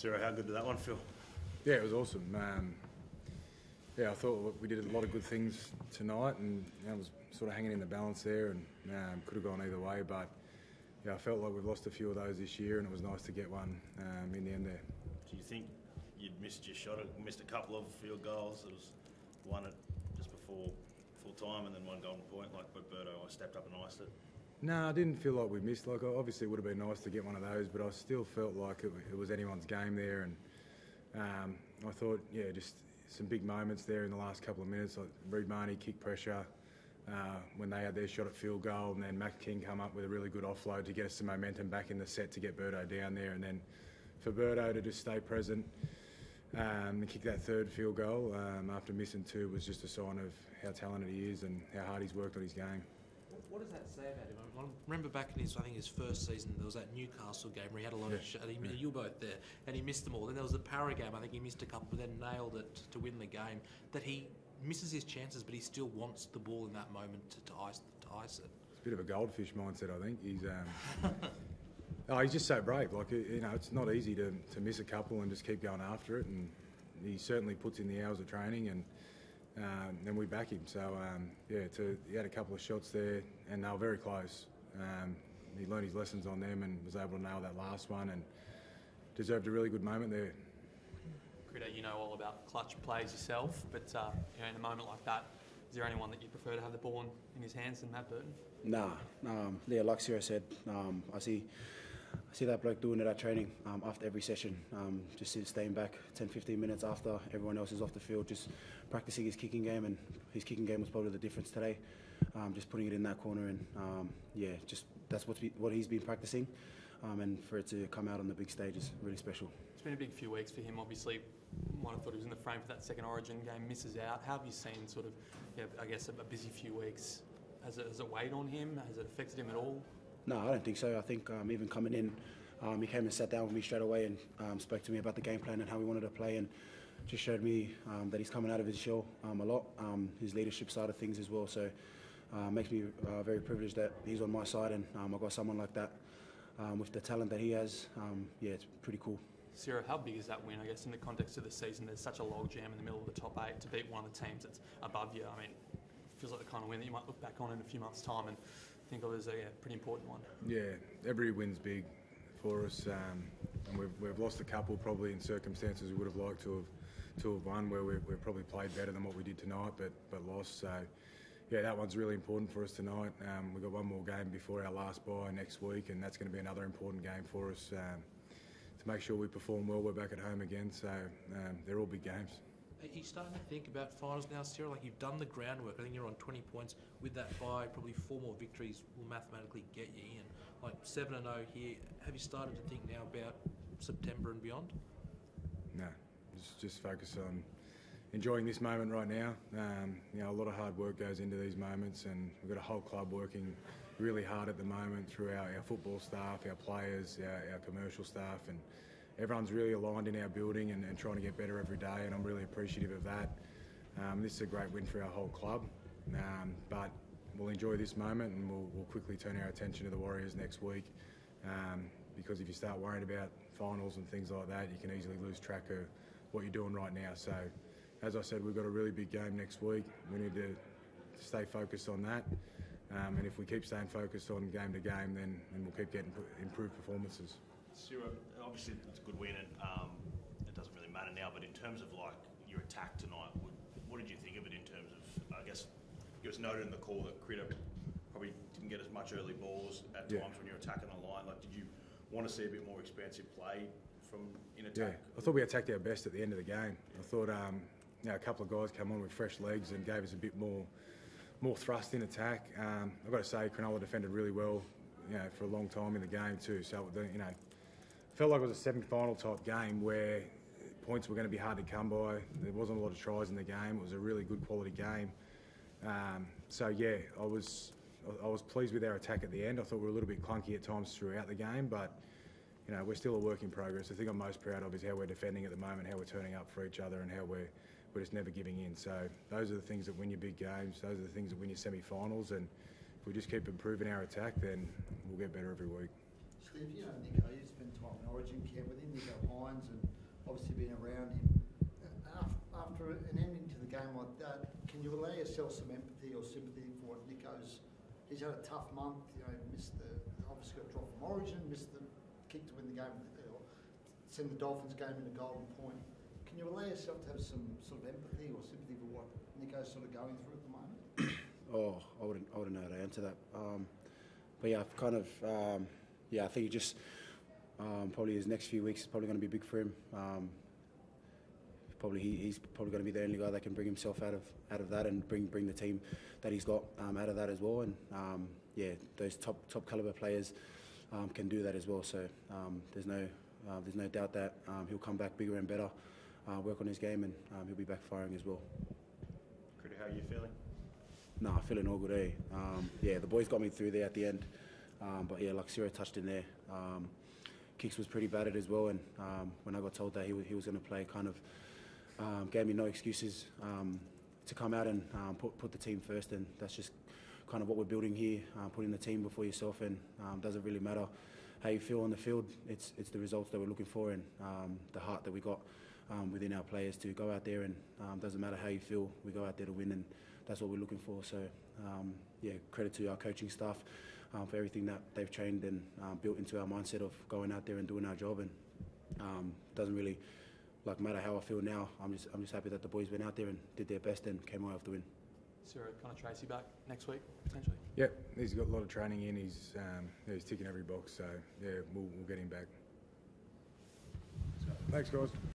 Sarah, how good did that one feel? Yeah, it was awesome. I thought we did a lot of good things tonight, and I was sort of hanging in the balance there, and could have gone either way. But I felt like we've lost a few of those this year, and it was nice to get one in the end there. Do you think you'd missed your shot? Missed a couple of field goals. There was one at just before full time, and then one golden point. Like Roberto, I stepped up and iced it. No, I didn't feel like we missed. Like, obviously, it would have been nice to get one of those, but I still felt like it was anyone's game there. And I thought, just some big moments there in the last couple of minutes. Like Reed Marnie kick pressure when they had their shot at field goal, and then Mac King come up with a really good offload to get us some momentum back in the set to get Berto down there. And then for Berto to just stay present and kick that third field goal after missing two was just a sign of how talented he is and how hard he's worked on his game. What does that say about him? I remember back in his first season, there was that Newcastle game where he had a lot of shots. You were both there, and he missed them all. Then there was the Para game. I think he missed a couple, but then nailed it to win the game. That he misses his chances, but he still wants the ball in that moment to ice it. It's a bit of a goldfish mindset, I think. He's just so brave. Like, it's not easy to miss a couple and just keep going after it. And he certainly puts in the hours of training, and then we back him. So he had a couple of shots there, and they were very close. He learned his lessons on them and was able to nail that last one, and deserved a really good moment there. Critter, you know all about clutch plays yourself, but in a moment like that, is there anyone that you prefer to have the ball in his hands than Matt Burton? Nah, like Sarah said, I see that bloke doing it at training after every session, just staying back 10-15 minutes after everyone else is off the field, just practicing his kicking game, and his kicking game was probably the difference today. Just putting it in that corner, and just that's what he's been practicing, and for it to come out on the big stage is really special. It's been a big few weeks for him, obviously. Might have thought he was in the frame for that second Origin game, misses out. How have you seen sort of, I guess, a busy few weeks? Has it weighed on him? Has it affected him at all? No, I don't think so. I think even coming in, he came and sat down with me straight away and spoke to me about the game plan and how we wanted to play, and just showed me that he's coming out of his shell a lot, his leadership side of things as well. So makes me very privileged that he's on my side, and I've got someone like that with the talent that he has. It's pretty cool. Sarah, how big is that win, I guess, in the context of the season? There's such a logjam in the middle of the top 8 to beat one of the teams that's above you. I mean, it feels like the kind of win that you might look back on in a few months' time and think of as a pretty important one. Yeah, every win's big for us, and we've lost a couple probably in circumstances we would have liked to have won, where we've probably played better than what we did tonight, but lost. So that one's really important for us tonight. We've got one more game before our last bye next week, and that's going to be another important game for us to make sure we perform well. We're back at home again, so they're all big games. Are you starting to think about finals now, Sarah? Like, you've done the groundwork. I think you're on 20 points. With that bye, probably 4 more victories will mathematically get you in. Like 7-0 here. Have you started to think now about September and beyond? No, just focus on enjoying this moment right now. A lot of hard work goes into these moments, and we've got a whole club working really hard at the moment through our football staff, our players, our commercial staff, and everyone's really aligned in our building and trying to get better every day, and I'm really appreciative of that. This is a great win for our whole club, but we'll enjoy this moment, and we'll quickly turn our attention to the Warriors next week, because if you start worrying about finals and things like that, you can easily lose track of what you're doing right now. So, as I said, we've got a really big game next week. We need to stay focused on that. And if we keep staying focused on game to game, then we'll keep getting improved performances. Stuart, obviously it's a good win, and it doesn't really matter now, but in terms of like your attack tonight, what did you think of it in terms of, I guess, it was noted in the call that Critter probably didn't get as much early balls at times when you're attacking the line. Like, did you want to see a bit more expansive play from in attack? Yeah, I thought we attacked our best at the end of the game. I thought a couple of guys come on with fresh legs and gave us a bit more thrust in attack. I've got to say, Cronulla defended really well, for a long time in the game too. So, felt like it was a semi-final type game where points were going to be hard to come by. There wasn't a lot of tries in the game. It was a really good quality game. I was pleased with our attack at the end. I thought we were a little bit clunky at times throughout the game, but we're still a work in progress. The thing I'm most proud of is how we're defending at the moment, how we're turning up for each other, and how we're just never giving in. So those are the things that win your big games. Those are the things that win your semi-finals. And if we just keep improving our attack, then we'll get better every week. Steve, Nico, you spent time in Origin camp with him, Nico Hines, and obviously been around him. After an ending to the game like that, can you allow yourself some empathy or sympathy for what Nico's? He's had a tough month. You know, missed obviously got dropped from Origin, missed the kick to win the game, or send the Dolphins game into Golden Point. Can you allow yourself to have some sort of empathy or sympathy for what Nico's sort of going through at the moment? Oh, I wouldn't know how to answer that. But yeah, I've kind of, I think just probably his next few weeks is probably going to be big for him. He's probably going to be the only guy that can bring himself out of that and bring the team that he's got out of that as well. And those top caliber players can do that as well. So there's no doubt that he'll come back bigger and better, work on his game, and he'll be back firing as well. Critter, how are you feeling? No, feeling all good, eh? The boys got me through there at the end. But yeah, like Ciro touched in there. Kicks was pretty battered as well, and when I got told that he was going to play, kind of gave me no excuses to come out and put the team first, and that's just kind of what we're building here, putting the team before yourself, and doesn't really matter how you feel on the field. It's the results that we're looking for, and the heart that we got within our players to go out there, and doesn't matter how you feel, we go out there to win, and that's what we're looking for. So credit to our coaching staff for everything that they've trained and built into our mindset of going out there and doing our job, and doesn't really matter how I feel now. I'm just happy that the boys went out there and did their best and came away with the win. Ciro, kind of Tracy back next week potentially. Yep, he's got a lot of training in. He's ticking every box. So yeah, we'll get him back. Thanks, guys.